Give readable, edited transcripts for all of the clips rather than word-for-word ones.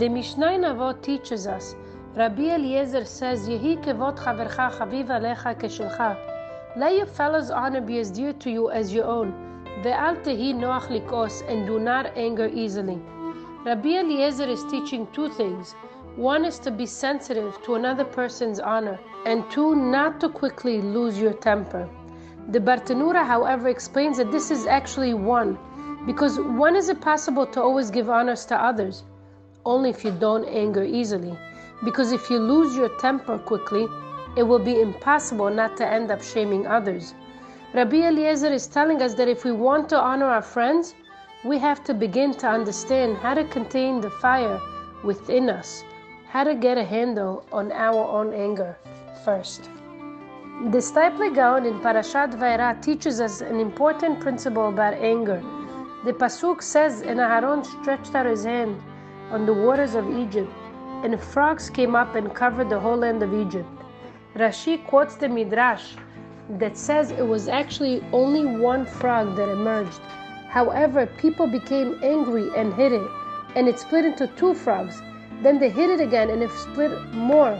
The Mishnah in Avot teaches us, Rabbi Eliezer says, Yehi kevod chavercha chaviv alecha keshelcha. Let your fellow's honor be as dear to you as your own. Ve'al tehi noach likos, and do not anger easily. Rabbi Eliezer is teaching two things. One is to be sensitive to another person's honor, and two, not to quickly lose your temper. The Bartenura, however, explains that this is actually one, because when is it possible to always give honors to others? Only if you don't anger easily. Because if you lose your temper quickly, it will be impossible not to end up shaming others. Rabbi Eliezer is telling us that if we want to honor our friends, we have to begin to understand how to contain the fire within us, how to get a handle on our own anger first. The Stipler Gaon in Parashat Vayera teaches us an important principle about anger. The Pasuk says, and Aharon stretched out his hand on the waters of Egypt, and frogs came up and covered the whole land of Egypt. Rashi quotes the Midrash that says it was actually only one frog that emerged. However, people became angry and hid it, and it split into two frogs. Then they hid it again, and it split more.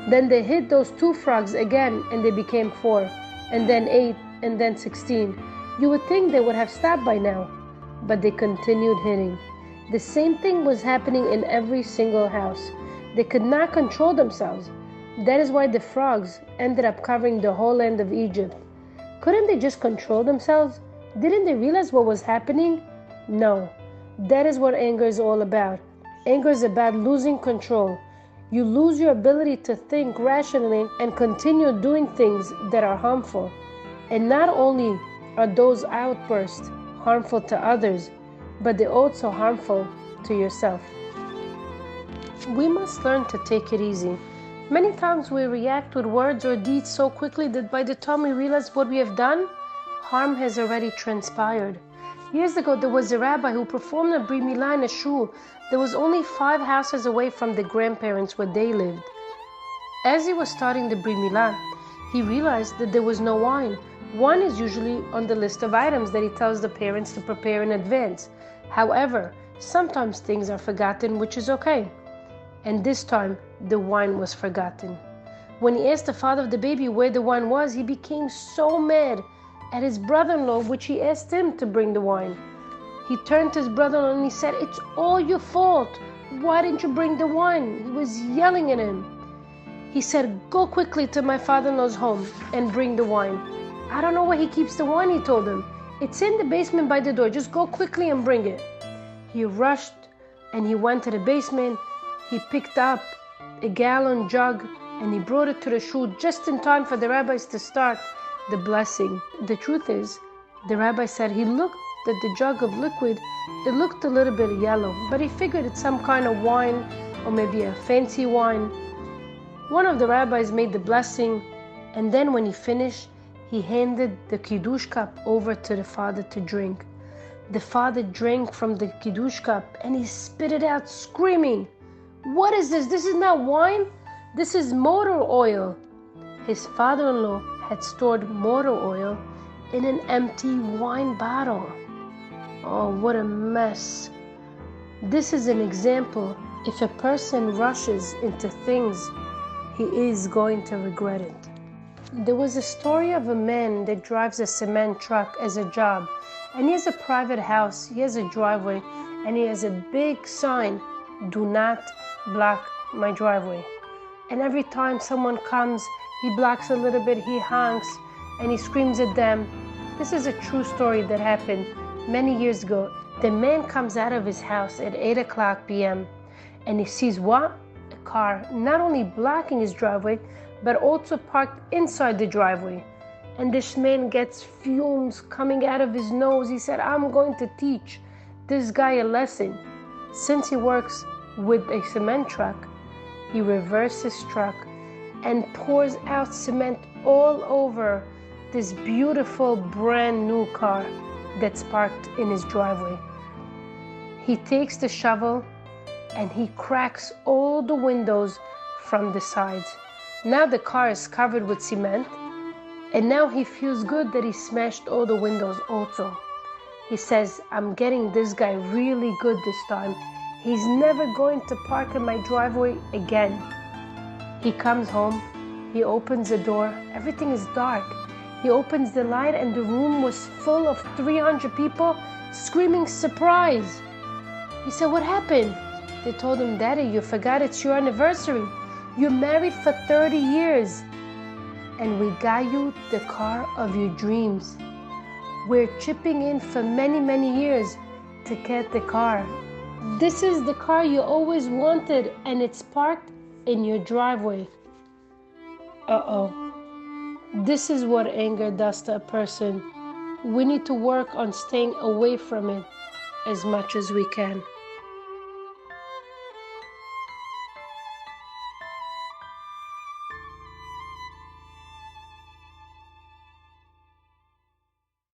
Then they hid those two frogs again, and they became 4, and then 8, and then 16. You would think they would have stopped by now, but they continued hitting. The same thing was happening in every single house. They could not control themselves. That is why the frogs ended up covering the whole land of Egypt. Couldn't they just control themselves? Didn't they realize what was happening? No. That is what anger is all about. Anger is about losing control. You lose your ability to think rationally and continue doing things that are harmful. And not only are those outbursts harmful to others, but they're also harmful to yourself. We must learn to take it easy. Many times we react with words or deeds so quickly that by the time we realize what we have done, harm has already transpired. Years ago, there was a rabbi who performed a Brit Milah in a shul that was only 5 houses away from the grandparents where they lived. As he was starting the Brit Milah, he realized that there was no wine. Wine is usually on the list of items that he tells the parents to prepare in advance. However, sometimes things are forgotten, which is okay. And this time, the wine was forgotten. When he asked the father of the baby where the wine was, he became so mad at his brother-in-law, which he asked him to bring the wine. He turned to his brother-in-law and he said, "It's all your fault. Why didn't you bring the wine?" He was yelling at him. He said, "Go quickly to my father-in-law's home and bring the wine." "I don't know where he keeps the wine," he told him. "It's in the basement by the door. Just go quickly and bring it." He rushed and he went to the basement. He picked up a gallon jug and he brought it to the shul just in time for the rabbis to start the blessing. The truth is, the rabbi said he looked at the jug of liquid. It looked a little bit yellow, but he figured it's some kind of wine or maybe a fancy wine. One of the rabbis made the blessing, and then when he finished, he handed the kiddush cup over to the father to drink. The father drank from the kiddush cup and he spit it out screaming, "What is this? This is not wine. This is motor oil." His father-in-law had stored motor oil in an empty wine bottle. Oh, what a mess. This is an example. If a person rushes into things, he is going to regret it. There was a story of a man that drives a cement truck as a job, and he has a private house, he has a driveway, and he has a big sign, "Do not block my driveway." And every time someone comes, he blocks a little bit, he honks, and he screams at them. This is a true story that happened many years ago. The man comes out of his house at 8 p.m. and he sees what? A car not only blocking his driveway, but also parked inside the driveway. And this man gets fumes coming out of his nose. He said, "I'm going to teach this guy a lesson." Since he works with a cement truck, he reverses his truck and pours out cement all over this beautiful brand new car that's parked in his driveway. He takes the shovel and he cracks all the windows from the sides. Now the car is covered with cement, and now he feels good that he smashed all the windows also. He says, "I'm getting this guy really good this time. He's never going to park in my driveway again. He comes home, he opens the door, everything is dark. He opens the light and the room was full of 300 people screaming, "Surprise!" He said, "What happened?" They told him, "Daddy, you forgot it's your anniversary. You're married for 30 years. And we got you the car of your dreams. We're chipping in for many, many years to get the car. This is the car you always wanted and it's parked in your driveway." Uh-oh. This is what anger does to a person. We need to work on staying away from it as much as we can.